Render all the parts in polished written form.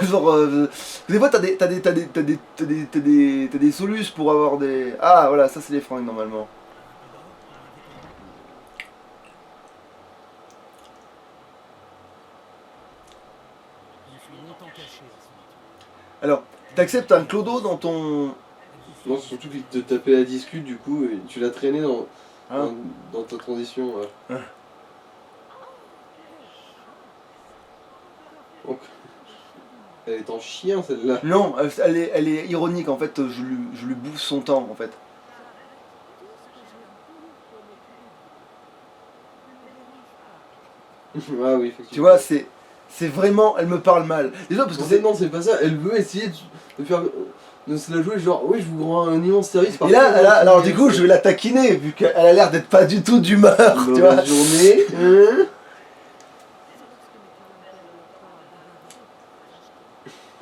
Genre, des fois t'as des solus pour avoir des... Ah voilà, ça c'est les fringues normalement. Alors, t'acceptes un clodo dans ton... Non, c'est surtout qu'il te tapait la discute du coup, et tu l'as traîné Hein dans ta transition. Ouais. Hein. Donc, elle est en chien celle-là. Non, elle est ironique en fait, je lui bouffe son temps en fait. Ah oui, effectivement. Tu vois, c'est vraiment... Elle me parle mal. Déjà parce que c'est... Non, c'est pas ça, elle veut essayer de faire. De se la jouer genre, oui, je vous rends un immense service par Et là, alors du coup, je vais la taquiner, vu qu'elle a l'air d'être pas du tout d'humeur, tu vois. Bonne journée. Hein.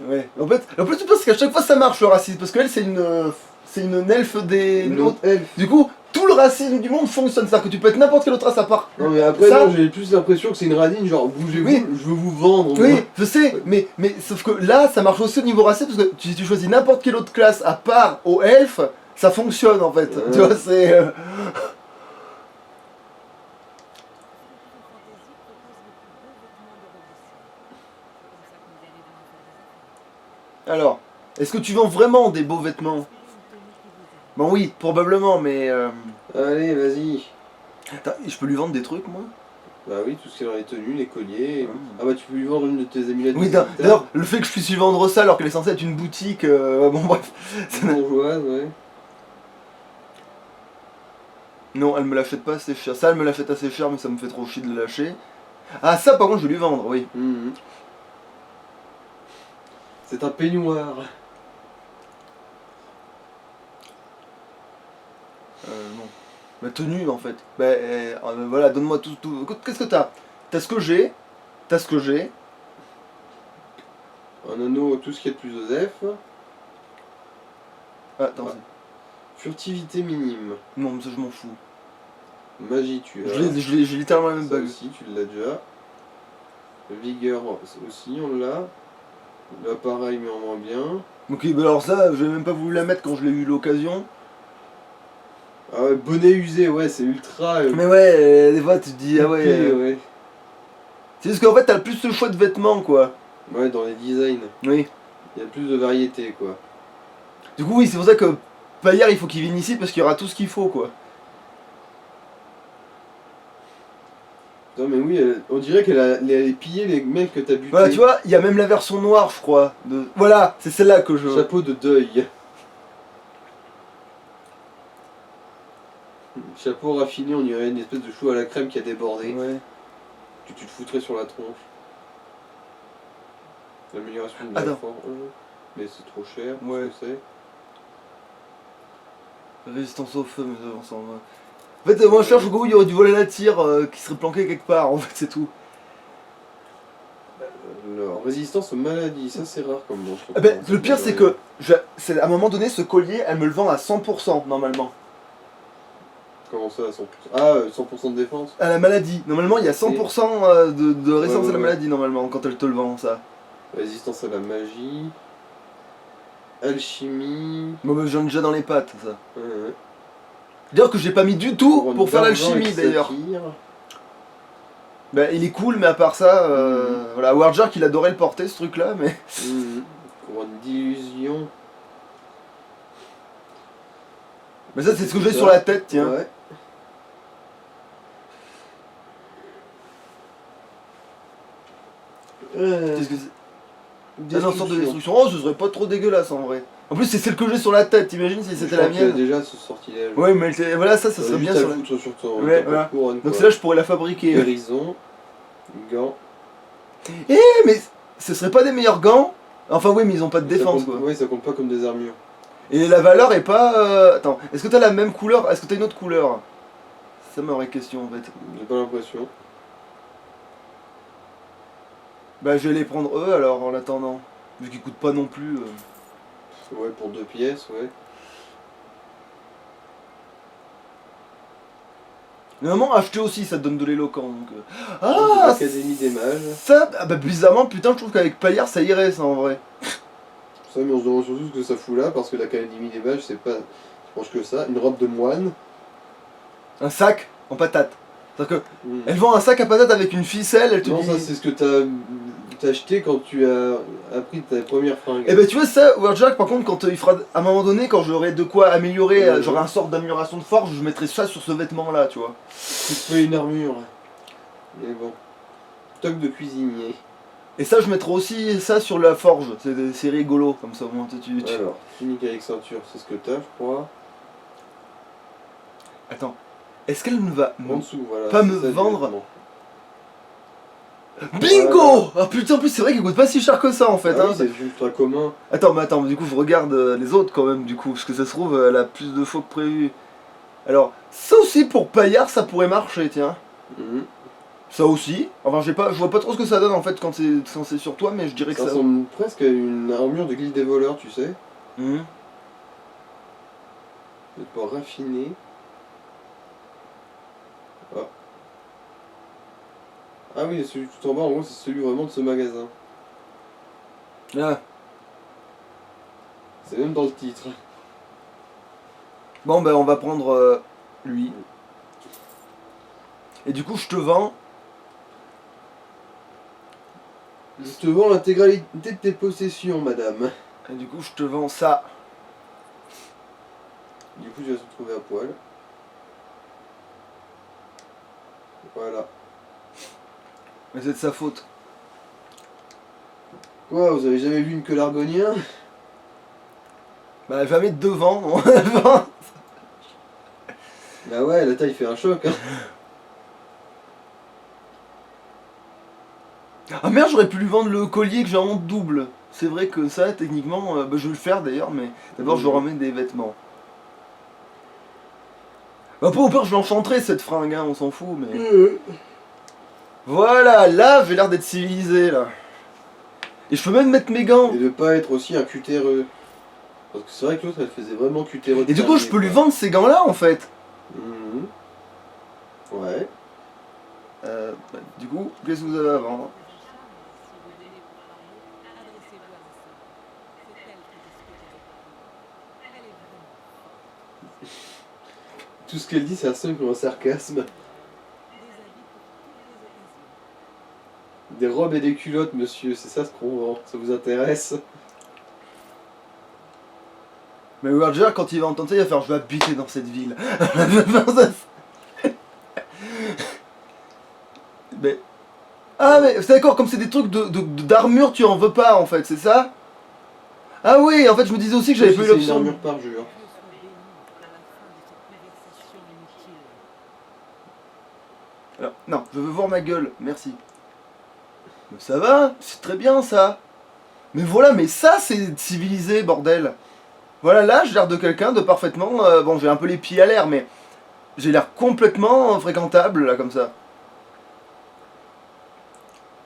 Ouais. En fait, tu penses qu'à chaque fois ça marche le racisme, parce qu'elle c'est une elfe des... Une autre elfe. Du coup, tout le racisme du monde fonctionne, c'est-à-dire que tu peux être n'importe quelle autre race à part. Non mais après ça, non, j'ai plus l'impression que c'est une radine, genre bougez-vous, Oui. je veux vous vendre. Oui, moi. je sais, mais sauf que là, ça marche aussi au niveau racisme, parce que si tu choisis n'importe quelle autre classe à part aux elfes, ça fonctionne en fait. Tu vois, c'est... Alors, est-ce que tu vends vraiment des beaux vêtements? Bon oui, probablement, mais... Allez, vas-y. Attends, je peux lui vendre des trucs, moi? Bah oui, tout ce qui est dans les tenues, les colliers. Ah. Ah bah tu peux lui vendre une de tes amulettes Oui, de Satan. d'ailleurs, le fait que je puisse lui vendre ça alors qu'elle est censée être une boutique... bon, bref. Bourgeoise, ouais. Non, elle me l'achète pas assez cher. Ça, elle me l'achète assez cher, mais ça me fait trop chier de le lâcher. Ah, ça, par contre, je vais lui vendre, oui. Mhm. C'est un peignoir. Non. Ma tenue, en fait. Voilà, donne-moi tout. Qu'est-ce que t'as? T'as ce que j'ai. T'as ce que j'ai. Un anneau, tout ce qui est de plus Osef. Ah, attends. Ouais. Furtivité minime. Non, mais ça, je m'en fous. Magie, tu as. J'ai littéralement la même Ça bague. aussi, tu l'as déjà. Vigueur aussi, on l'a. Là, pareil, mais en moins bien. Ok, bah alors ça, j'ai même pas voulu la mettre quand je l'ai eu l'occasion. Ah ouais, bonnet usé, ouais, c'est ultra. Mais ouais, des fois, tu te dis, ah ouais. coupé, ouais. C'est juste qu'en fait, t'as plus le choix de vêtements, quoi. Ouais, dans les designs. Oui. Il y a plus de variété, quoi. Du coup, oui, c'est pour ça que Payard, il faut qu'il vienne ici parce qu'il y aura tout ce qu'il faut, quoi. Non, mais oui, on dirait qu'elle a pillé les mecs que t'as butés. Voilà, tu vois, il y a même la version noire, je crois. Voilà, c'est celle-là que je... Chapeau de deuil. Chapeau raffiné, on dirait une espèce de chou à la crème qui a débordé. Ouais. Que tu te foutrais sur la tronche. L'amélioration de la Attends. forme. Mais c'est trop cher, Ouais. ce que c'est. Résistance au feu, mais on s'en va. En fait, moi je cherche au cas où il y aurait du volet à tir qui serait planqué quelque part, en fait, c'est tout. Alors, résistance aux maladies, ça c'est rare comme monstre. Eh ben, le pire, c'est que, à un moment donné, ce collier, elle me le vend à 100%, normalement. Comment ça, 100%? Ah, 100% de défense? À la maladie. Normalement, il y a 100% de résistance Ouais, à la ouais. maladie, normalement, quand elle te le vend, ça. Résistance à la magie. Alchimie. Moi, bah, j'en ai déjà dans les pattes, ça. Ouais. D'ailleurs, que j'ai pas mis du tout Couronne pour faire d'argent l'alchimie, avec d'ailleurs. saphir. Bah, il est cool, mais à part ça, voilà, Warjack, il adorait le porter, ce truc-là, mais... Couronne d'illusion. Mais ça, c'est ce que j'ai sur la tête, tiens. Ouais. Qu'est-ce que c'est? Ah non, sorte de destruction. Oh, ce serait pas trop dégueulasse, en vrai. En plus, c'est celle que j'ai sur la tête, t'imagines si c'était la mienne? Déjà ce sortilège. Ouais, mais voilà, ça serait bien sur la... foutre sur ton Ouais, ta voilà. couronne. Donc quoi. celle-là, je pourrais la fabriquer. Guérison. Gants. Eh, mais ce serait pas des meilleurs gants? Enfin, oui, mais ils ont pas de défense, quoi. Oui, ça compte pas comme des armures. Et la valeur est pas... Attends, est-ce que t'as la même couleur? Est-ce que t'as une autre couleur? Ça m'aurait question, en fait. J'ai pas l'impression. Bah, je vais les prendre eux, alors, en attendant. Vu qu'ils coûtent pas non plus... Ouais, pour 2 pièces, ouais. Normalement, acheter aussi, ça te donne de l'éloquent. Donc... Ah, Ah, l'Académie des Mages. ça, ah bah bizarrement, putain, je trouve qu'avec Payard, ça irait, ça, en vrai. Ça, mais on se demande surtout ce que ça fout là, parce que l'Académie des Mages, c'est pas si proche que ça. Une robe de moine. Un sac en patate. C'est-à-dire que, Hmm. elle vend un sac à patates avec une ficelle, elle te Non, dit... ça, c'est ce que t'as acheté quand tu as appris ta première fringue. Eh ben tu vois ça, Wordjack par contre quand il fera à un moment donné quand j'aurai de quoi améliorer, Mhm. j'aurai un sort d'amélioration de force, je mettrai ça sur ce vêtement là, tu vois. Tu te fais une armure. Mais bon. Toque de cuisinier. Et ça je mettrai aussi ça sur la forge, c'est rigolo comme ça au moins tu... Alors, tunique avec ceinture, c'est ce que t'as, je crois. Attends, est-ce qu'elle me va... En dessous, voilà. Pas c'est me ça, du vendre. vêtement. Bingo. Ah putain en plus c'est vrai qu'il coûte pas si cher que ça en fait. Ah Hein. oui, c'est ultra commun. Attends mais attends, du coup je regarde les autres quand même du coup, parce que ça se trouve elle a plus de faux que prévu. Alors, ça aussi pour Payard ça pourrait marcher tiens. Mhm. Ça aussi. Enfin, je vois pas trop ce que ça donne en fait quand c'est sur toi, mais je dirais que Ça ça. ressemble presque à une armure de guilde des voleurs, tu sais. Mhm. C'est pas raffiné. Ah. Ah oui, celui tout en bas, en gros, c'est celui vraiment de ce magasin. Ah. C'est même dans le titre. Bon, ben on va prendre lui. Et du coup, je te vends. Je te vends l'intégralité de tes possessions, madame. Et du coup, je te vends ça. Du coup, je vais se retrouver à poil. Voilà. Mais c'est de sa faute. Quoi, vous avez jamais vu une queue l'argonien? Bah, elle va mettre devant. Non. Bah ouais, la taille fait un choc, hein. Ah merde, j'aurais pu lui vendre le collier que j'ai en double. C'est vrai que ça, techniquement, bah, je vais le faire d'ailleurs, mais d'abord je remets des vêtements. Bah, pas au pire, je l'enchanterai cette fringue, hein, on s'en fout, mais. Voilà, là, j'ai l'air d'être civilisé, là. Et je peux même mettre mes gants. Et de pas être aussi un cutéreux. Parce que c'est vrai que l'autre, elle faisait vraiment cutéreux. Et du coup, je peux lui vendre ces gants-là, en fait. Mhm. Ouais. Bah, du coup, qu'est-ce que vous avez à vendre? Tout ce qu'elle dit, c'est un simple un sarcasme. Des robes et des culottes, monsieur, c'est ça ce qu'on vend. Ça vous intéresse? Mais Roger, quand il va entendre ça, il va faire je vais habiter dans cette ville. Mais. Ah, mais c'est d'accord, comme c'est des trucs d'armure, tu en veux pas en fait, c'est ça? Ah oui, en fait, je me disais aussi que j'avais pas eu C'est une l'option. armure par jeu. Alors, non, je veux voir ma gueule, merci. Mais ça va, c'est très bien ça. Mais voilà, mais ça c'est civilisé, bordel. Voilà, là j'ai l'air de quelqu'un de parfaitement... bon, j'ai un peu les pieds à l'air, mais j'ai l'air complètement fréquentable, là, comme ça.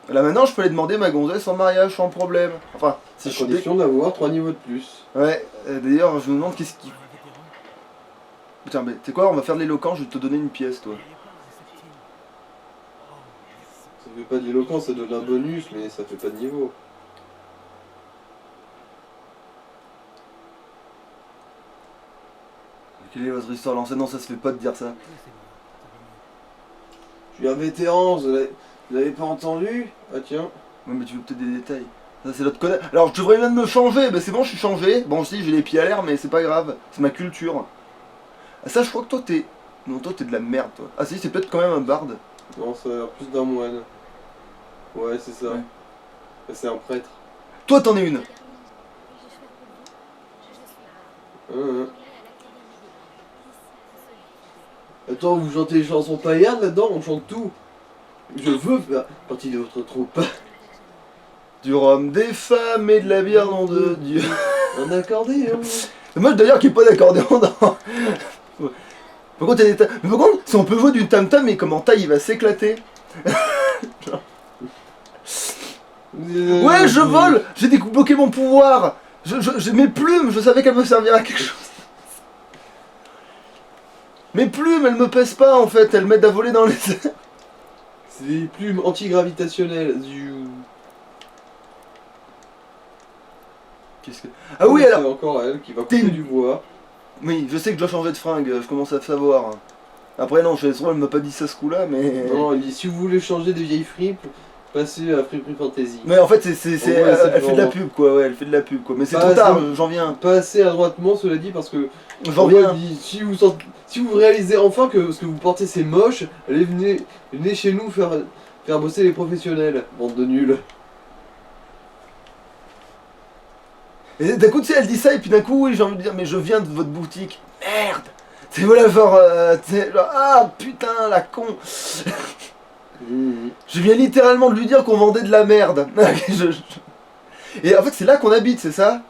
Là maintenant, je peux aller demander ma gonzesse en mariage sans problème. Enfin, si À je suis... condition d'avoir 3 niveaux de plus. Ouais, d'ailleurs, je me demande qu'est-ce qui... Putain, mais tu sais quoi, on va faire de l'éloquent, je vais te donner une pièce, toi. Ça fait pas de l'éloquence, ça donne un bonus, mais ça fait pas de niveau. Quelle est votre histoire lancée? Non, ça se fait pas de dire ça. Je suis un vétéran, vous l'avez pas entendu? Ah tiens. Ouais, mais tu veux peut-être des détails. Ça, c'est l'autre connard. Alors, je devrais même me changer. Bah, c'est bon, je suis changé. Bon, si, j'ai les pieds à l'air, mais c'est pas grave. C'est ma culture. Ah, ça, je crois que toi, t'es. Non, toi, t'es de la merde, toi. Ah, si, c'est peut-être quand même un barde. Non, ça a l'air plus d'un moine. Ouais, c'est ça. Ouais. C'est un prêtre. Toi, t'en es une. Hein. Attends, vous chantez les chansons paillardes là-dedans? On chante tout. Je veux faire partie de votre troupe. Du rhum, des femmes et de la bière, nom de Dieu. Un accordéon. Moi, d'ailleurs, qui est pas d'accordéon dans. Par contre, il y a des mais par contre, si on peut jouer du tam-tam, mais comme en taille, il va s'éclater. Ouais, je vole. J'ai débloqué mon pouvoir. J'ai mes plumes, je savais qu'elles me serviraient à quelque chose. Mes plumes, elles me pèsent pas en fait, elles m'aident à voler dans les airs. C'est des plumes antigravitationnelles. Qu'est-ce que... Ah oui, C'est alors... encore elle qui va T'es couper une- du bois. Oui, je sais que je dois changer de fringue, je commence à le savoir. Après non, je sais elle m'a pas dit ça ce coup-là, mais... Non, il dit si vous voulez changer des vieilles fripes, passez à Friperie Fantasy. Mais en fait, En gros, elle fait de la pub quoi, ouais, elle fait de la pub quoi. Mais c'est Pas trop tard, assez- j'en viens. Pas assez adroitement, cela dit, parce que J'en en gros, viens. il dit, si vous réalisez enfin que ce que vous portez c'est moche, allez venez chez nous faire bosser les professionnels, bande de nuls. Et d'un coup, tu sais, elle dit ça, et puis d'un coup, oui, j'ai envie de dire, mais je viens de votre boutique. Merde. C'est voilà, genre, tu sais, genre, ah putain, la con. Je viens littéralement de lui dire qu'on vendait de la merde. Et en fait, c'est là qu'on habite, c'est ça?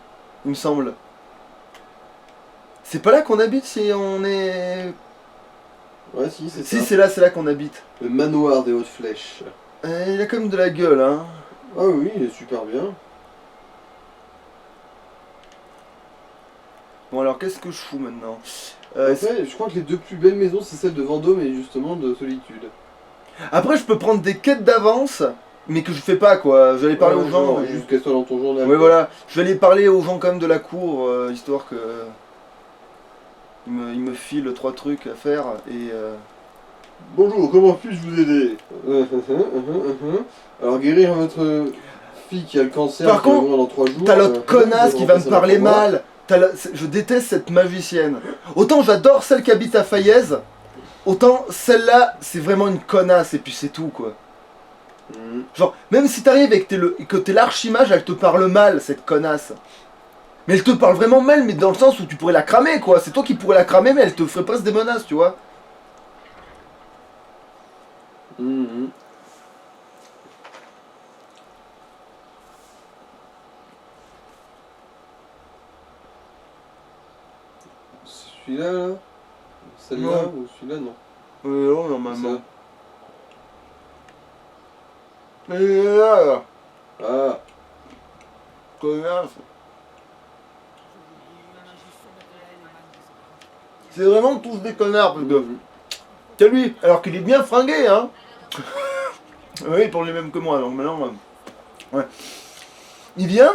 Il me semble. C'est pas là qu'on habite si on est... Ouais, si, c'est Si, ça. c'est là qu'on habite. Le manoir des hautes flèches. Il a quand même de la gueule, hein. Ah oui, il est super bien. Bon, alors, qu'est-ce que je fous maintenant? Après, je crois que les deux plus belles maisons, c'est celle de Vendôme et justement de Solitude. Après, je peux prendre des quêtes d'avance, mais que je fais pas, quoi. Je vais aller parler Ouais, aux gens. genre, mais- juste qu'elle soit dans ton journal. Ouais, quoi. voilà. Je vais aller parler aux gens quand même de la cour, histoire que... il me file 3 trucs à faire, et... Bonjour, comment puis-je vous aider Alors, guérir votre fille qui a le cancer, Par qui va contre, mourir dans 3 jours. T'as l'autre connasse qui va me remplacer parler la paroi. mal. Je déteste cette magicienne. Autant j'adore celle qui habite à Fayez, autant celle-là, c'est vraiment une connasse, et puis c'est tout, quoi. Mhm. Genre, même si t'arrives et que t'es l'archimage, elle te parle mal, cette connasse. Mais elle te parle vraiment mal, mais dans le sens où tu pourrais la cramer, quoi. C'est toi qui pourrais la cramer, mais elle te ferait presque des menaces, tu vois. Mhm. Celui-là, là Celle-là Non. ou celui-là, non. Non, Ça. normalement. Et là, Ah, connasse. C'est vraiment tous des connards, parce que... mhm. C'est lui, alors qu'il est bien fringué, hein. Oui, pour les mêmes que moi, donc maintenant... ouais. Il vient,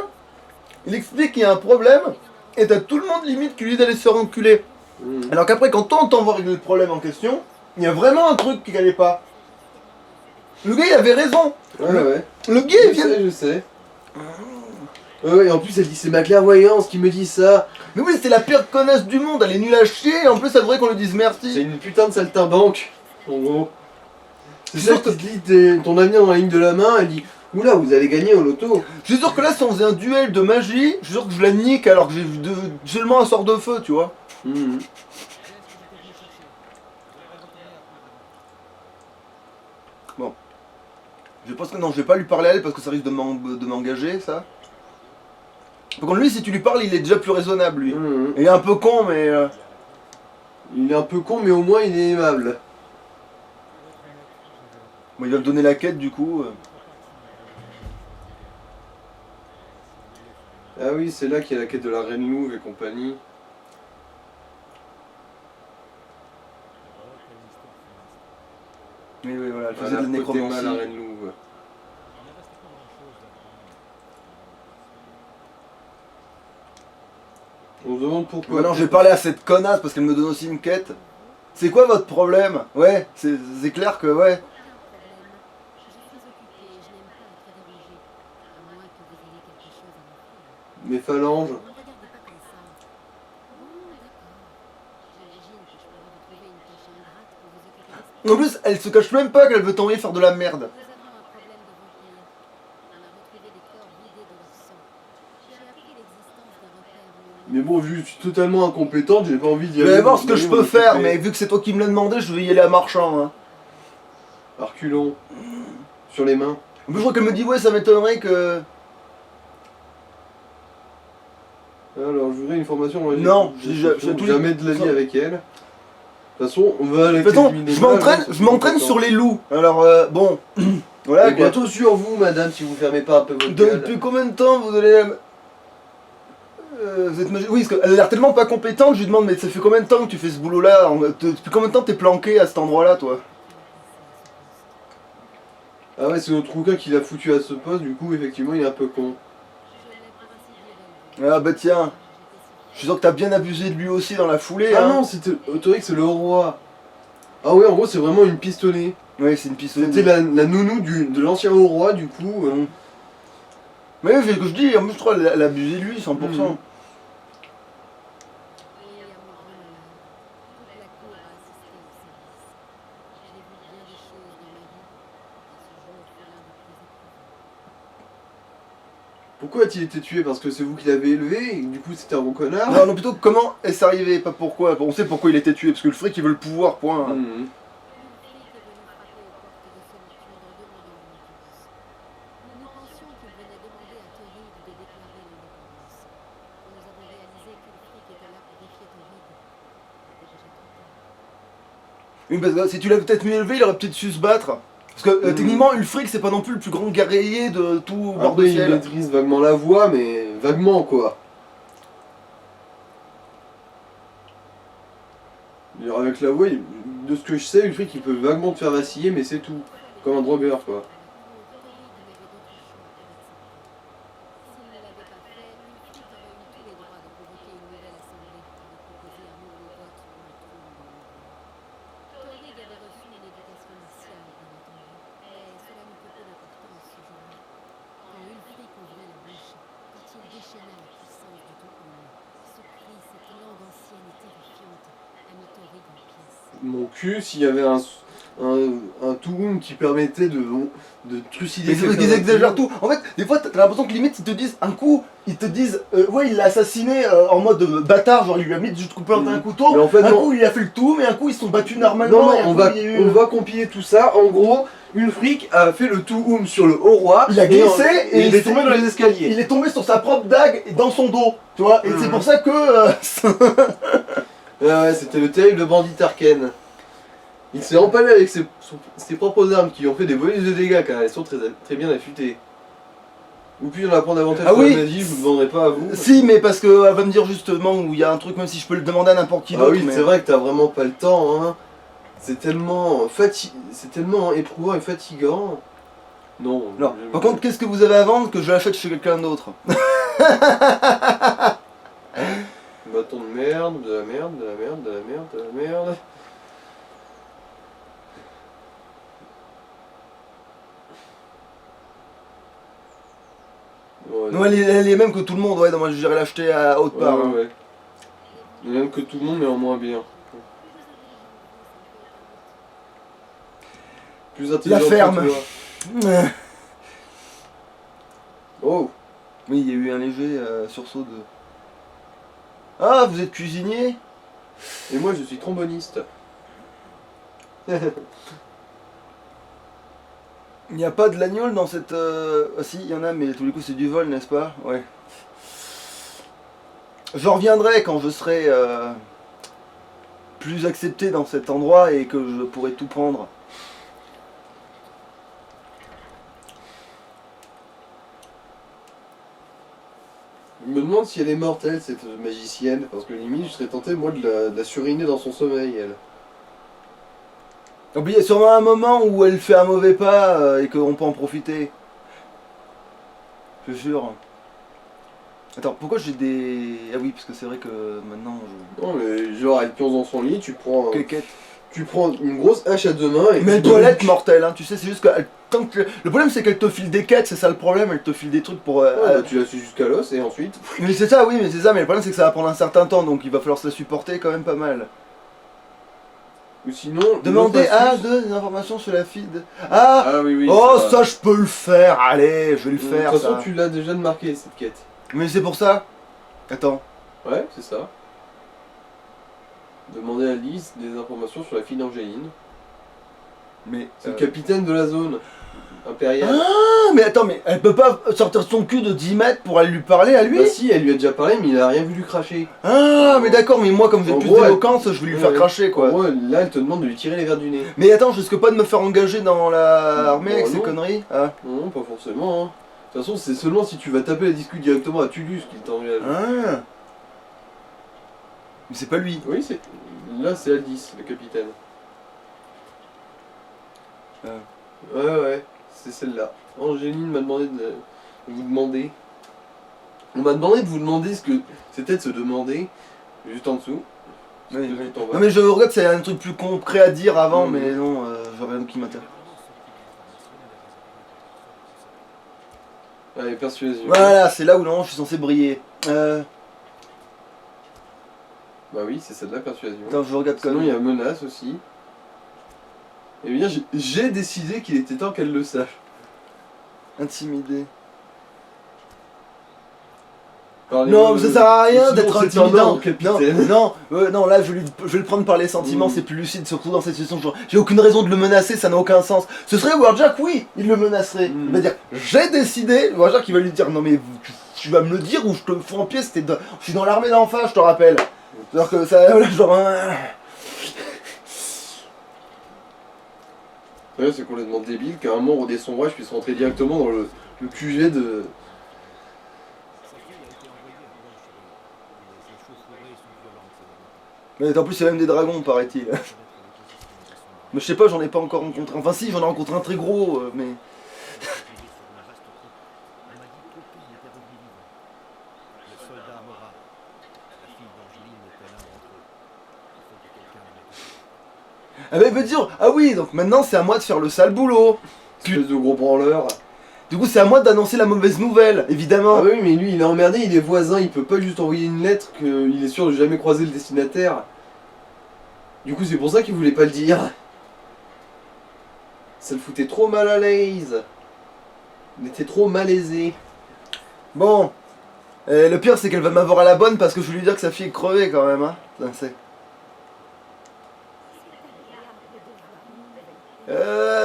il explique qu'il y a un problème, et t'as tout le monde limite qui lui dit d'aller se faire enculer. Mhm. Alors qu'après, quand toi on t'envoie régler le problème en question, il y a vraiment un truc qui n'allait pas. Le gars, il avait raison. Ouais, ouais. Le gars, il vient... Je sais. Ouais, et en plus, elle dit c'est ma clairvoyance qui me dit ça. Mais oui, c'est la pire connasse du monde, elle est nulle à chier, et en plus, elle voudrait qu'on lui dise C'est merci. une putain de saltimbanque, en gros. C'est Sûr ça qui te lit ton avenir dans la ligne de la main, elle dit oula, vous allez gagner au loto. Je suis sûr que là, si on faisait un duel de magie, je suis sûr que je la nique alors que j'ai seulement un sort de feu, tu vois. Mhm. Je pense que non, je vais pas lui parler à elle parce que ça risque de m'engager, ça. Par contre, lui, si tu lui parles, il est déjà plus raisonnable, lui. Mhm. Il est un peu con, mais... Il est un peu con, mais au moins il est aimable. bon, il va me donner la quête, du coup. Ah oui, c'est là qu'il y a la quête de la Reine Louve et compagnie. Oui, oui, voilà, elle Elle faisait a de la poté mal nécromancie. la Reine Louve. On se demande pourquoi. Maintenant, je vais parler à cette connasse parce qu'elle me donne aussi une quête. C'est quoi votre problème? Ouais, c'est clair que, ouais. Mes phalanges. En plus, elle se cache même pas qu'elle veut t'envoyer faire de la merde. Mais bon, vu que je suis totalement incompétente, j'ai pas envie d'y Je aller. vais voir ce que je peux faire, m'occuper. mais vu que c'est toi qui me l'as demandé, je vais y aller à marchand. Hein. Arculon. Sur les mains. En plus, je crois qu'elle me dit, ouais, ça m'étonnerait que... Alors, je voudrais une formation magique. Non, j'ai tous les- jamais de la vie avec elle. De toute façon, on va aller. De toute façon, je m'entraîne sur les loups. Alors, bon, voilà Et quoi. bientôt sur vous, madame, si vous fermez pas un peu votre gueule. Depuis combien de temps vous allez... Vous êtes oui, parce qu'elle a l'air tellement pas compétente, je lui demande, mais ça fait combien de temps que tu fais ce boulot-là? Depuis combien de temps t'es planqué à cet endroit-là, toi? Ah ouais, c'est notre Ruka qui l'a foutu à ce poste, du coup, effectivement, il est un peu con. Ah bah tiens, je suis sûr que t'as bien abusé de lui aussi dans la foulée, Ah hein. non, c'était Autoric, c'est le roi. Ah ouais, en gros, c'est vraiment une pistonné. Ouais, c'est une piste. C'était la nounou de l'ancien roi, du coup. Mais oui, c'est ce que je dis, en plus je crois elle a abusé de lui, 100%. Mhm. Pourquoi a-t-il été tué? Parce que c'est vous qui l'avez élevé, et du coup c'était un bon connard? Non, non, plutôt comment est-ce arrivé, pas pourquoi. On sait pourquoi il était tué, parce que le fric il veut le pouvoir, point. Mhm. Oui, parce que si tu l'avais peut-être mieux élevé, il aurait peut-être su se battre. Parce que techniquement, Ulfric c'est pas non plus le plus grand guerrier de tout bord de Après, il ciel. maîtrise vaguement la voix, mais vaguement quoi. Alors, avec la voix, de ce que je sais, Ulfric il peut vaguement te faire vaciller, mais c'est tout. Comme un drogueur quoi. Mon cul, s'il y avait un Touroum qui permettait de trucider Mais c'est parce quelqu'un qu'ils d'un exagèrent coup. tout. En fait, des fois, t'as l'impression que limite, ils te disent un coup, ils te disent, ouais, il l'a assassiné en mode bâtard, genre il lui a mis juste coupé un couteau. Mais en fait, un non. coup, il a fait le tout, mais un coup, ils se sont battus normalement. Non, non, et un on coup, va, il y a eu- on va compiler tout ça. En gros, Ulfric a fait le Touroum sur le haut roi. Il a glissé et il est s'est- tombé dans les escaliers. Il est tombé sur sa propre dague et dans son dos, tu vois. Et c'est pour ça que. Ouais, c'était le terrible bandit Tarken. Il s'est empalé avec ses propres armes qui lui ont fait des bonus de dégâts car elles sont très, très bien affûtées. Ou puis on va prendre avantage Ah sur oui. la magie, je vous le demanderai pas à vous. Si, mais parce qu'elle va me dire justement où il y a un truc, même si je peux le demander à n'importe qui Ah d'autre. oui, mais- c'est vrai que t'as vraiment pas le temps, hein. C'est tellement éprouvant et fatigant. Non. Non. Par contre, qu'est-ce que vous avez à vendre que je l'achète chez quelqu'un d'autre? Bâton de merde, de la merde, de la merde, de la merde, de la merde. Ouais, Non, elle est même que tout le monde, ouais, non, moi j'irais l'acheter à haute part. hein. ouais. Même que tout le monde, mais en moins bien. Plus intelligent La que ferme. toi. Oh. Oui, il y a eu un léger sursaut de. Ah, vous êtes cuisinier? Et moi je suis tromboniste. Il n'y a pas de l'agnole dans cette. Ah si, il y en a, mais tous les coups c'est du vol, n'est-ce pas? Ouais. Je reviendrai quand je serai plus accepté dans cet endroit et que je pourrai tout prendre. Je me demande si elle est mortelle cette magicienne, parce que limite je serais tenté moi de la suriner dans son sommeil elle. Donc, il y a sûrement un moment où elle fait un mauvais pas et qu'on peut en profiter. Je suis sûr. Attends, pourquoi j'ai des. Ah oui, parce que c'est vrai que maintenant je. Non mais genre elle pionce dans son lit, tu prends une grosse hache à deux mains et Mais elle tu doit l'être mortelle, hein, tu sais, c'est juste que. Le problème c'est qu'elle te file des quêtes, c'est ça le problème, elle te file des trucs pour. Ouais, bah, tu la suis jusqu'à l'os et ensuite. Mais c'est ça, oui, mais c'est ça, mais le problème c'est que ça va prendre un certain temps, donc il va falloir se la supporter quand même pas mal. Ou sinon. Demandez une autre astuce- des informations sur la fille de. Ah, Ah oui, oui. oh, c'est ça je peux le faire, allez, je vais le vrai. faire De toute façon ça. tu l'as déjà marqué cette quête. Mais c'est pour ça. Attends. Ouais, c'est ça. Demander à Lise des informations sur la fille d'Angéline. Mais. C'est le capitaine de la zone impériale. Ah, mais attends, mais elle peut pas sortir son cul de 10 mètres pour aller lui parler à lui? Bah si, elle lui a déjà parlé, mais il a rien voulu cracher. Ah, mais d'accord, mais moi comme j'ai En plus gros, d'éloquence, je vais lui faire Ouais. cracher En quoi. gros, là, elle te demande de lui tirer les verres du nez. Mais attends, je risque pas de me faire engager dans l'armée avec Bon, ces non. conneries? Ah. Non, pas forcément. Hein. toute façon, c'est seulement si tu vas taper la discute directement à Tullius qu'il t'engage. Ah. Mais c'est pas lui. Oui, c'est. Là, c'est Aldis, le capitaine. Ouais, c'est celle-là. Angéline m'a demandé de vous demander. On m'a demandé de vous demander ce que c'était de se demander, juste en dessous. Oui, Tout oui. en bas. Non mais je regrette, c'est un truc plus concret à dire avant, Mhm. mais non, j'ai rien qui m'intéresse. Allez, persuasion. Voilà, c'est là où non, je suis censé briller. Bah oui, c'est celle-là, persuasion. Attends, je regarde quand Sinon, il y même. a menace aussi. Eh bien, j'ai décidé qu'il était temps qu'elle le sache. Intimidé. Parlez-moi Non, mais ça sert à rien Sinon, d'être c'est un intimidant. ordre, capitaine. Non, là je vais le prendre par les sentiments, Mm. c'est plus lucide, surtout dans cette situation. J'ai aucune raison de le menacer, ça n'a aucun sens. Ce serait Warjack, oui, il le menacerait. Mm. Il va dire j'ai décidé. Warjack il va lui dire non mais tu vas me le dire ou je te fous en pièces. Je suis dans l'armée d'en face, je te rappelle. C'est-à-dire que ça, voilà, genre. Ouais, c'est complètement débile qu'un membre des sombrages puisse rentrer directement dans le QG de. Mais en plus il y a même des dragons, paraît-il. Mais je sais pas, j'en ai pas encore rencontré. Enfin si, j'en ai rencontré un très gros, mais. Ah bah il veut dire, ah oui, donc maintenant c'est à moi de faire le sale boulot. Espèce de gros branleur. Du coup c'est à moi d'annoncer la mauvaise nouvelle, évidemment. Ah oui, mais lui il est emmerdé, il est voisin, il peut pas juste envoyer une lettre qu'il est sûr de jamais croiser le destinataire. Du coup, c'est pour ça qu'il voulait pas le dire. Ça le foutait trop mal à l'aise. Il était trop malaisé. Bon, le pire c'est qu'elle va m'avoir à la bonne parce que je vais lui dire que sa fille est crevée quand même, hein. Putain,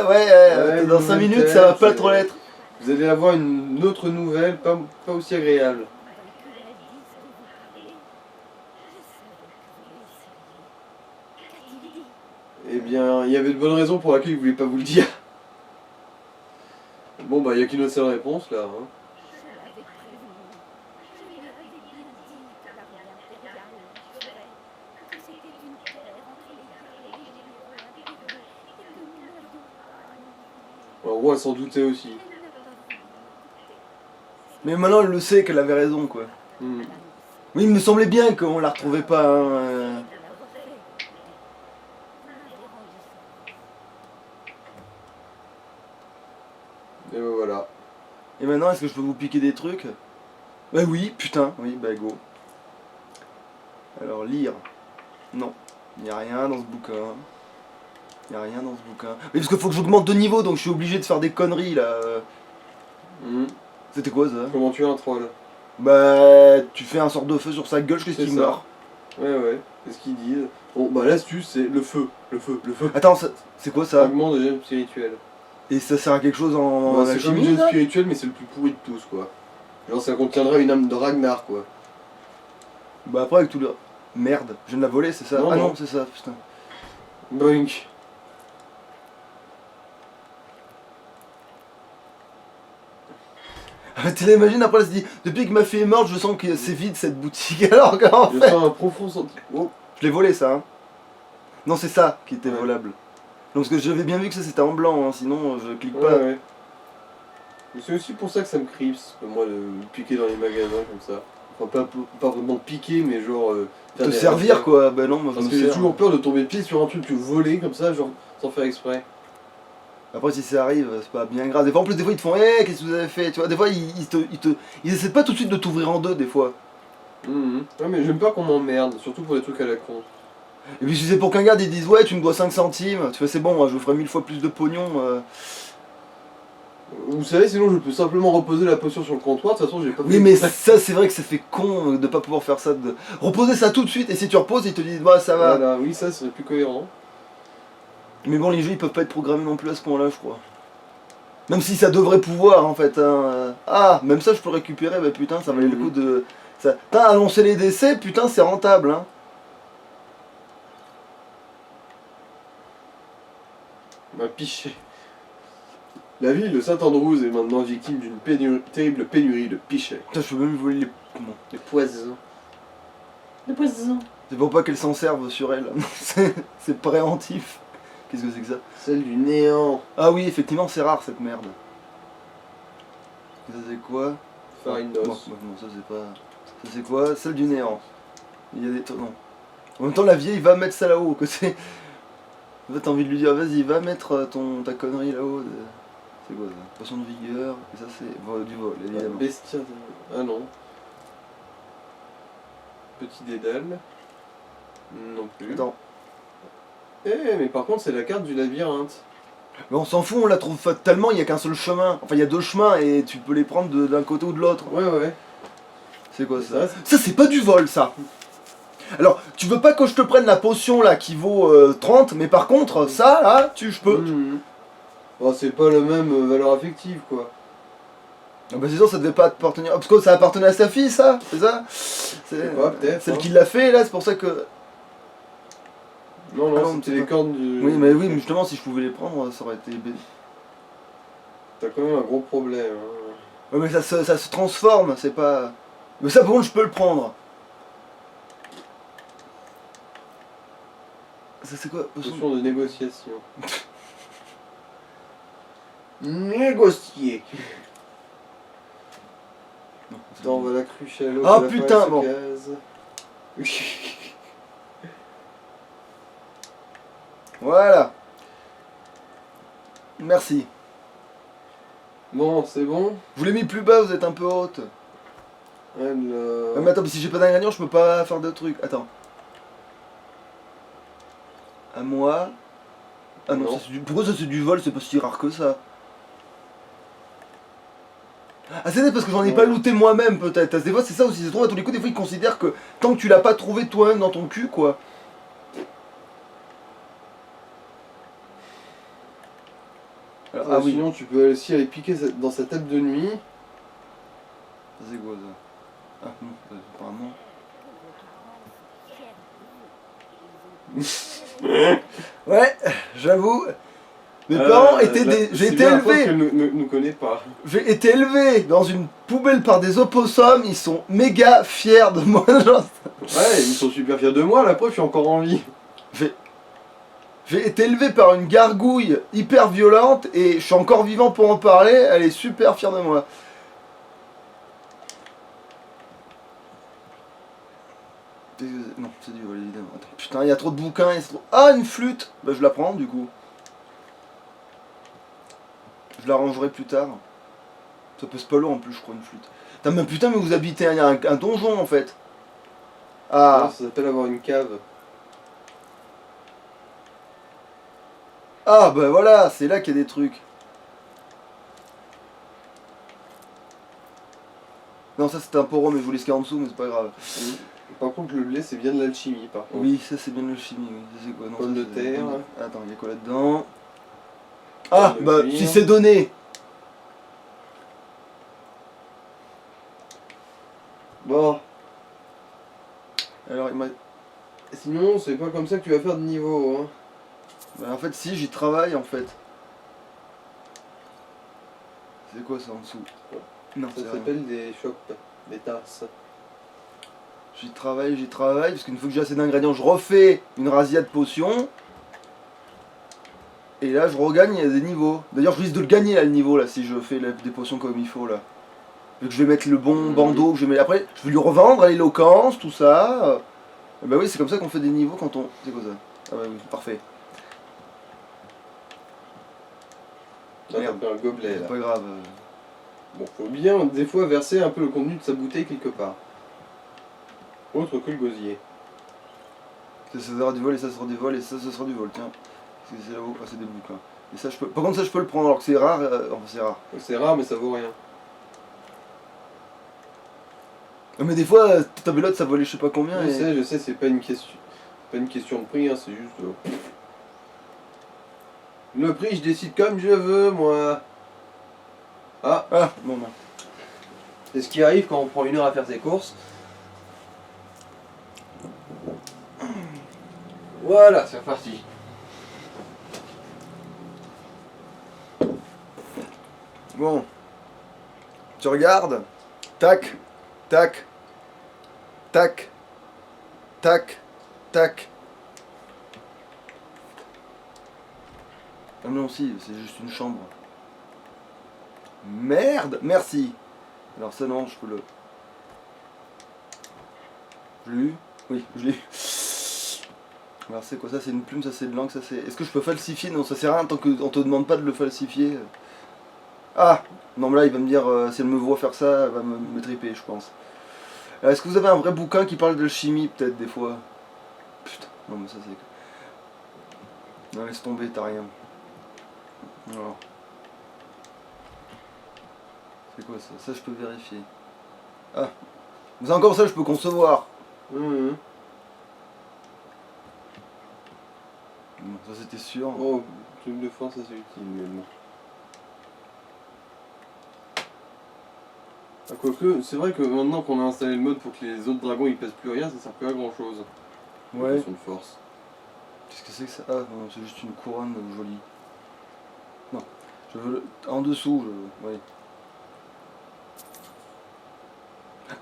ouais, dans 5 minutes ça va pas trop l'être. Vous allez avoir une autre nouvelle, pas aussi agréable. Eh bien, il y avait de bonnes raisons pour lesquelles il voulait pas vous le dire. Bon, bah, il n'y a qu'une autre seule réponse là. Hein. En gros, elle s'en doutait aussi. Mais maintenant elle le sait qu'elle avait raison quoi. Hmm. Oui, il me semblait bien qu'on la retrouvait pas. Hein. Et ben voilà. Et maintenant est-ce que je peux vous piquer des trucs? Bah oui, putain, oui, bah go. Alors lire. Non, il n'y a rien dans ce bouquin. Il n'y a rien dans ce bouquin. Mais parce qu'il faut que j'augmente de niveau, donc je suis obligé de faire des conneries là. Hmm. C'était quoi ça? Comment tuer un troll? Bah, tu fais un sort de feu sur sa gueule jusqu'à ce C'est qu'il ça. meurt. Ouais, c'est ce qu'ils disent. Bon, bah l'astuce c'est le feu. Le feu. Attends, c'est quoi ça? Fragment de gemme spirituelle. Et ça sert à quelque chose en Bah, c'est comme une alchimie gemme ça? spirituelle, mais c'est le plus pourri de tous quoi. Genre, ça contiendra une âme de Ragnar quoi. Bah après avec tout le... Merde, je viens de la voler, c'est ça? Non, Ah non. non, c'est ça, putain. Boink. Tu l'imagines après elle se dit, depuis que ma fille est morte, je sens que c'est vide cette boutique, alors qu'en Je fait... sens un profond sentiment. Oh. Je l'ai volé ça, hein. Non, c'est ça qui était Ouais. volable. Donc parce que j'avais bien vu que ça c'était en blanc, hein, sinon je clique pas. Ouais. Mais c'est aussi pour ça que ça me crispe, moi, de piquer dans les magasins comme ça. Enfin, pas vraiment piquer, mais genre. Faire Te des servir rafales. quoi, bah non, moi je Parce me que j'ai sers. toujours peur de tomber de pied sur un truc que voler comme ça, genre sans faire exprès. Après si ça arrive, c'est pas bien grave. Des fois en plus des fois ils te font qu'est-ce que vous avez fait? Tu vois, des fois ils essaient pas tout de suite de t'ouvrir en deux des fois. Ouais, mais j'aime pas qu'on m'emmerde, surtout pour des trucs à la con. Et puis si c'est pour qu'un gars ils disent ouais tu me dois 5 centimes, tu vois c'est bon, moi, je vous ferai 1000 fois plus de pognon. Vous savez, sinon je peux simplement reposer la potion sur le comptoir, de toute façon j'ai pas Oui mais ça c'est vrai que ça fait con de pas pouvoir faire ça, de reposer ça tout de suite et si tu reposes ils te disent bah ça va. Voilà, oui, ça serait plus cohérent. Mais bon les jeux ils peuvent pas être programmés non plus à ce point là je crois. Même si ça devrait pouvoir en fait. Hein. Ah, même ça je peux récupérer, bah putain ça valait le coup de... Ça... Putain, annoncer les décès, putain c'est rentable hein. Bah, piché. La ville de Saint-Andrews est maintenant victime d'une terrible pénurie de pichets. Putain, je peux même voler les... Comment Des poisons. Des poisons. C'est pour pas qu'elle s'en serve sur elle. C'est préventif. Qu'est-ce que c'est que ça? Celle du néant. Ah oui, effectivement, c'est rare cette merde. Ça c'est quoi? Farine Bon, d'os. non, ça c'est pas... Ça c'est quoi? Celle du néant. Il y a des... Non. En même temps, la vieille va mettre ça là-haut. Que c'est... En fait, t'as envie de lui dire, vas-y, va mettre ta connerie là-haut. C'est quoi ça? Potion de vigueur. Et ça c'est du vol, évidemment. Bestia de... Ah non. Petit dédale. Non plus. Attends. Eh, mais par contre, c'est la carte du labyrinthe. Mais on s'en fout, on la trouve fatalement, il n'y a qu'un seul chemin. Enfin, il y a deux chemins et tu peux les prendre d'un côté ou de l'autre. Ouais, ouais. C'est quoi Ça, ça? Ça, c'est pas du vol, ça. Alors, tu veux pas que je te prenne la potion là qui vaut 30, mais par contre, ça là, je peux. Bon, c'est pas la même valeur affective, quoi. Ah bah c'est sûr, ça devait pas appartenir. Parce que ça appartenait à sa fille, ça? C'est ça? C'est pas, peut-être. Celle hein. qui l'a fait là, c'est pour ça que. Non, non, Ah non, c'était c'est les pas- cornes du... Oui, mais justement, si je pouvais les prendre, ça aurait été. T'as quand même un gros problème. Hein. Ouais, mais ça se transforme, c'est pas. Mais ça, par contre, je peux le prendre. Ça, c'est quoi? Potion de négociation. Négocier. Non, Attends, on va la cruche à l'eau. Ah, que la putain, forêt se bon. case. Voilà. Merci. Bon, c'est bon. Je vous l'ai mis plus bas, vous êtes un peu haute. Alors... Mais attends, mais si j'ai pas d'ingrédients, je peux pas faire de trucs. Attends. À moi. Ah non, Non. ça, c'est pourquoi ça c'est du vol? C'est pas si rare que ça. Ah c'est peut-être parce que j'en ai Ouais. pas looté moi-même peut-être. Des fois c'est ça aussi, c'est trop à tous les coups, des fois ils considèrent que tant que tu l'as pas trouvé toi-même dans ton cul quoi. Alors, ah oui, Sinon, tu peux aussi aller piquer dans sa table de nuit. ça c'est quoi ça? Ah non, apparemment. Ouais, j'avoue. Mes parents étaient des. J'ai été élevé. qu'elle nous connaît pas. J'ai été élevé dans une poubelle par des opossums, ils sont méga fiers de moi. Genre, Ouais, ils sont super fiers de moi, la preuve, je suis encore en vie. j'ai été élevé par une gargouille hyper violente et je suis encore vivant pour en parler, elle est super fière de moi. Non, c'est du vol évidemment. Attends, putain, il y a trop de bouquins, Ah, une flûte! Bah je la prends du coup. Je la rangerai plus tard. Ça pèse pas lourd en plus, je crois, une flûte. Putain, mais vous habitez un donjon en fait. Ah, Ça s'appelle avoir une cave. ah bah voilà, c'est là qu'il y a des trucs. Non, ça c'était un poro, mais je voulais ce qu'il y a en dessous, mais c'est pas grave. Par contre, le blé, c'est bien de l'alchimie, par contre. Oui, ça c'est bien le chimie, oui. Ça, c'est quoi? Non, Pomme ça, de c'est- terre. Attends, il y a quoi là-dedans? Ah, de bah cuir. si c'est donné. Bon, Alors il m'a. sinon, c'est pas comme ça que tu vas faire de niveau, hein. Bah, en fait, si, j'y travaille en fait. C'est quoi ça en dessous? Non, Ça c'est rien. s'appelle des chopes, des tasses. J'y travaille, parce qu'une fois que j'ai assez d'ingrédients, je refais une razzia de potions. Et là, je regagne des niveaux. D'ailleurs, je risque de le gagner là, le niveau, là, si je fais des potions comme il faut, là. Vu que je vais mettre le bon bandeau, que je vais mettre... Après, je vais lui revendre à l'éloquence, tout ça. Bah oui, c'est comme ça qu'on fait des niveaux quand on... C'est quoi ça? Ah bah oui, parfait. Là, t'as Merde. pris un gobelet, C'est là. pas grave. Bon, faut bien, des fois, verser un peu le contenu de sa bouteille quelque part. Autre que le gosier. Ça sera du vol, et ça sera du vol, et ça sera du vol, tiens. C'est là-haut, ah, c'est des boucles. Et ça, je peux... Par contre, ça, je peux le prendre, alors que c'est rare. Enfin, c'est rare. C'est rare, mais ça vaut rien. Mais des fois, ta belote, ça volait je sais pas combien. Et... Je sais, c'est pas une question. Pas une question de prix, hein, c'est juste. Le prix, je décide comme je veux, moi. Ah, Ah, bon, bah. c'est ce qui arrive quand on prend 1 heure à faire ses courses. Voilà, c'est reparti. Bon. Tu regardes. Tac. Tac. Tac. Tac. Tac. Ah non, si, c'est juste une chambre. Merde. Merci. Alors ça, non, je peux le... Je l'ai eu? Oui, je l'ai eu. Alors c'est quoi ça? C'est une plume, ça c'est de l'encre, ça c'est... Est-ce que je peux falsifier? Non, ça sert à rien tant qu'on te demande pas de le falsifier. Ah! Non mais là il va me dire, si elle me voit faire ça, elle va me triper je pense. Est-ce que vous avez un vrai bouquin qui parle de chimie peut-être des fois? Putain, non mais ça c'est... Non laisse tomber, t'as rien. Alors. C'est quoi ça? Ça je peux vérifier. Ah! Mais encore ça je peux concevoir. Mhm. Bon, ça c'était sûr. Oh, truc de force, ça c'est utile, mais bon. Ah, quoique, c'est vrai que maintenant qu'on a installé le mode pour que les autres dragons ils pèsent plus rien, ça sert plus à grand chose. Ouais. De force. Qu'est-ce que c'est que ça? Ah non, c'est juste une couronne jolie. Non, je veux le... en dessous, je... oui.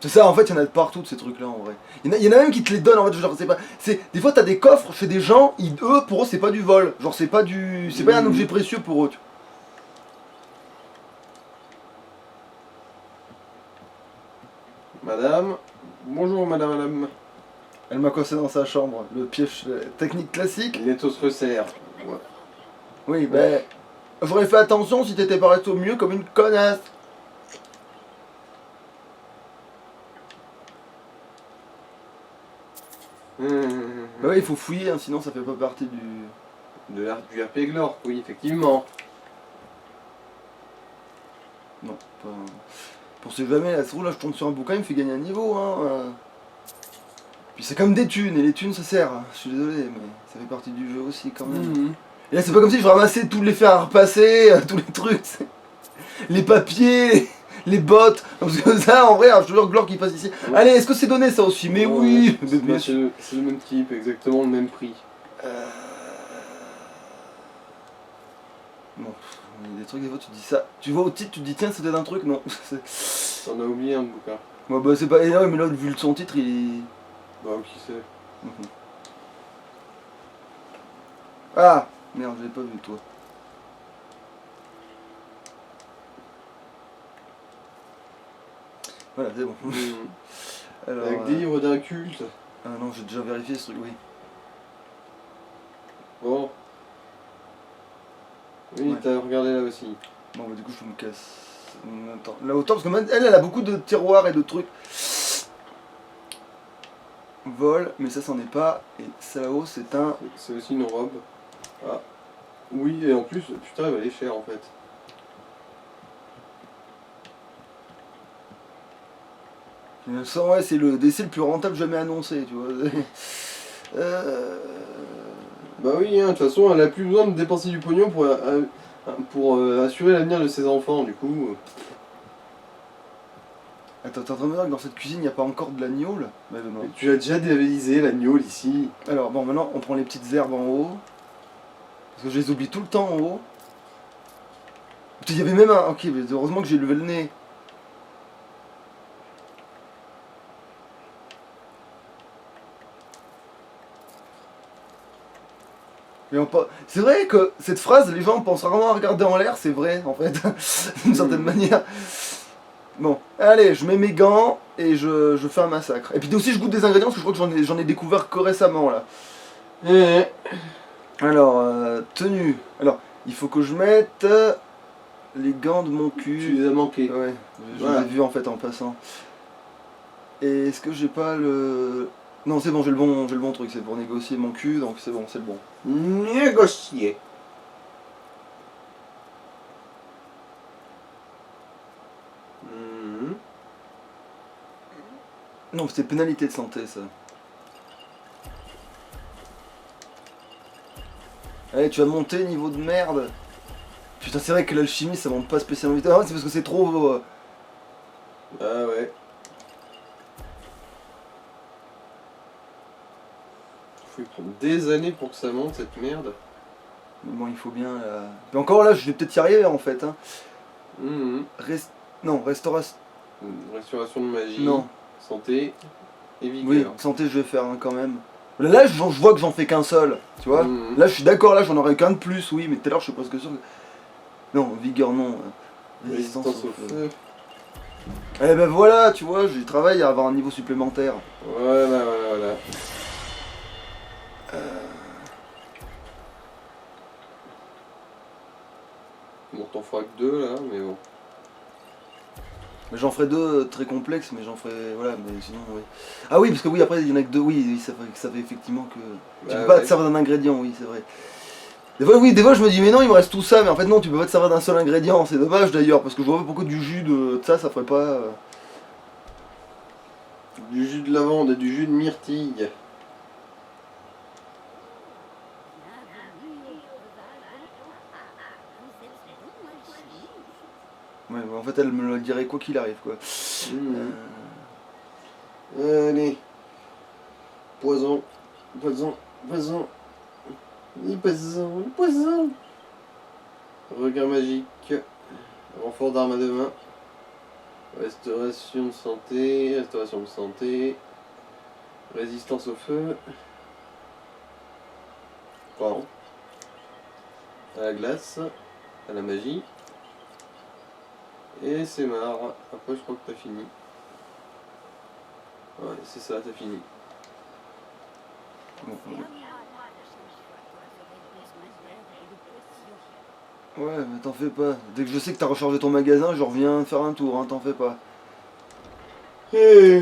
C'est ça, en fait, il y en a de partout de ces trucs-là, en vrai. Il y en a même qui te les donnent, en fait, genre, c'est pas... Des fois, t'as des coffres chez des gens, eux, pour eux, c'est pas du vol. Genre, c'est pas du... C'est pas un objet précieux pour eux, tu vois. Madame. Bonjour, madame. Elle m'a coincé dans sa chambre. Le piège technique classique. L'étau se resserre. Ouais. Oui, ben... J'aurais fait attention si t'étais pas resté au mieux comme une connasse. Bah ouais, il faut fouiller, hein, sinon ça fait pas partie du... Du RP Glor, oui, effectivement. Non, pas... Pour ce jamais, là, là, je tombe sur un bouquin, il me fait gagner un niveau, hein. Puis c'est comme des thunes, et les thunes ça sert, hein. Je suis désolé, mais ça fait partie du jeu aussi quand même. Et là c'est pas comme si je ramassais tous les fers à repasser, tous les trucs, les papiers, les bottes, parce que ça en vrai, je te jure Glor qu'il passe ici. Ouais. Allez, est-ce que c'est donné ça aussi? Mais oui. C'est le même type, exactement le même prix. Bon, il y a des trucs, des fois tu dis ça, tu vois au titre, tu te dis tiens c'était un truc, non. T'en as oublié un bouquin. Ouais, bah c'est pas énorme, mais là vu son titre il... Bah qui sait. Ah merde, j'avais pas vu toi. Voilà, c'est bon. Alors, Avec des livres d'un culte. Ah non, j'ai déjà vérifié ce truc, oui. Bon. Oui, Ouais. t'as regardé là aussi. Bon bah du coup je me casse. Attends, là autant parce que même, elle a beaucoup de tiroirs et de trucs. Vol, mais ça c'en est pas. Et ça là-haut c'est un... C'est aussi une robe. Ah. Oui, et en plus, putain, elle valait cher en fait. Ça, ouais, c'est le décès le plus rentable jamais annoncé, tu vois. Bah oui, hein, de toute façon, elle a plus besoin de dépenser du pognon pour assurer l'avenir de ses enfants, du coup. Attends, t'es en train de me dire que dans cette cuisine il n'y a pas encore de l'agneau là? Bah non. Tu as déjà dévalisé l'agneau ici. Alors bon, maintenant on prend les petites herbes en haut. Parce que je les oublie tout le temps en haut. Il y avait même un... Ok, mais heureusement que j'ai levé le nez. Mais c'est vrai que cette phrase, les gens pensent rarement à regarder en l'air, c'est vrai en fait, d'une certaine manière. Bon, allez, je mets mes gants et je fais un massacre. Et puis aussi je goûte des ingrédients parce que je crois que j'en ai découvert que récemment là. Alors, tenue. Alors, il faut que je mette les gants de mon cul. Tu les as manqués. Ouais, je Voilà. les ai vus en fait en passant. Et est-ce que j'ai pas le... Non c'est bon, j'ai le bon truc, c'est pour négocier mon cul, donc c'est bon, c'est le bon. Négocier. Non, c'était pénalité de santé ça. Allez, tu vas monter niveau de merde. Putain, c'est vrai que l'alchimie ça monte pas spécialement vite. Ah, c'est parce que c'est trop... Ah ouais. Faut y prendre des années pour que ça monte cette merde. Mais bon, il faut bien... Mais encore là, je vais peut-être y arriver en fait. Hein. Mhm. Non, restauration. Restauration de magie. Non. Santé et Oui, vigueur. santé, je vais faire un quand même. Là, je vois que j'en fais qu'un seul, tu vois. Mhm. Là, je suis d'accord, là, j'en aurais qu'un de plus, oui, mais tout à l'heure, je suis presque sûr que... Non, vigueur, non. Résistance au feu. Eh ben voilà, tu vois, j'y travaille à avoir un niveau supplémentaire. Voilà. Bon, t'en feras que 2 là, mais bon. Mais j'en ferai 2 très complexes, mais j'en ferai... Voilà, mais sinon, oui. Ah oui, parce que oui, après, il y en a que 2, oui, ça fait effectivement que... Tu peux pas te servir d'un ingrédient, oui, c'est vrai. Des fois je me dis mais non il me reste tout ça, mais en fait non tu peux pas te servir d'un seul ingrédient, c'est dommage d'ailleurs parce que je vois pas pourquoi du jus de ça ferait pas... Du jus de lavande et du jus de myrtille. Ouais en fait elle me le dirait quoi qu'il arrive quoi. Mhm. Allez. Poison. Poison. Regard magique. Renfort d'armes à deux mains. Restauration de santé. Résistance au feu. Pardon. À la glace. À la magie. Et c'est marre. Après je crois que t'as fini. Ouais, c'est ça, t'as fini. Bon, ouais mais t'en fais pas. Dès que je sais que t'as rechargé ton magasin, je reviens faire un tour, hein, t'en fais pas.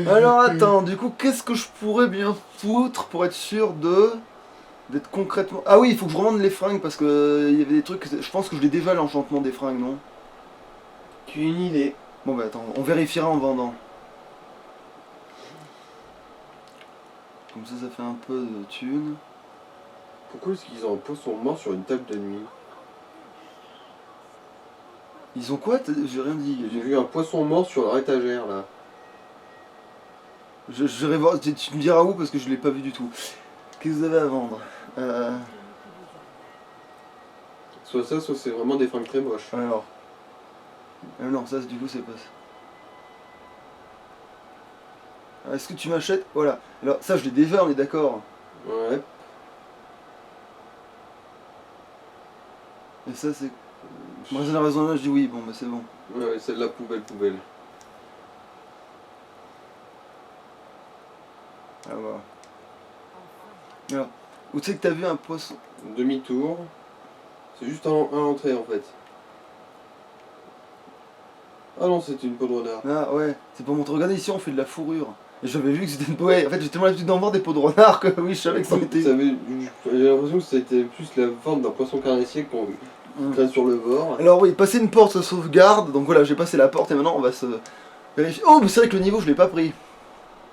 Alors attends, du coup qu'est-ce que je pourrais bien foutre pour être sûr d'être concrètement... Ah oui, il faut que je revende les fringues parce que il y avait des trucs... Je pense que je l'ai déjà l'enchantement des fringues, non? Tu as une idée. Bon bah attends, on vérifiera en vendant. Comme ça fait un peu de thunes. Pourquoi est-ce qu'ils ont un poisson mort sur une table de nuit? Ils ont quoi? J'ai rien dit. J'ai vu un poisson mort sur leur étagère là. Je vais voir, tu me diras où parce que je l'ai pas vu du tout. Qu'est-ce que vous avez à vendre? Soit ça, soit c'est vraiment des fringues très moches. Alors. Non, ça du coup c'est pas ça. Est-ce que tu m'achètes? Voilà. Alors ça je l'ai déjà, on est d'accord. Ouais. Et ça c'est... Moi j'ai la raison là, je dis oui, bon bah c'est bon. Ouais, c'est de la poubelle. Ah voilà. Alors, où tu sais que t'as vu un poisson? Demi-tour. C'est juste un entrée en fait. Ah non, c'était une peau de renard. Ah ouais, c'est pour montrer. Regardez ici on fait de la fourrure. Et j'avais vu que c'était une... Ouais, en fait j'ai tellement l'habitude d'en voir des peaux de renard que oui je savais que ça était... J'ai l'impression que c'était plus la forme d'un poisson carnassier qu'on traîne sur le bord. Alors oui, passer une porte se sauvegarde, donc voilà j'ai passé la porte et maintenant on va se vérifier. Oh mais c'est vrai que le niveau je l'ai pas pris.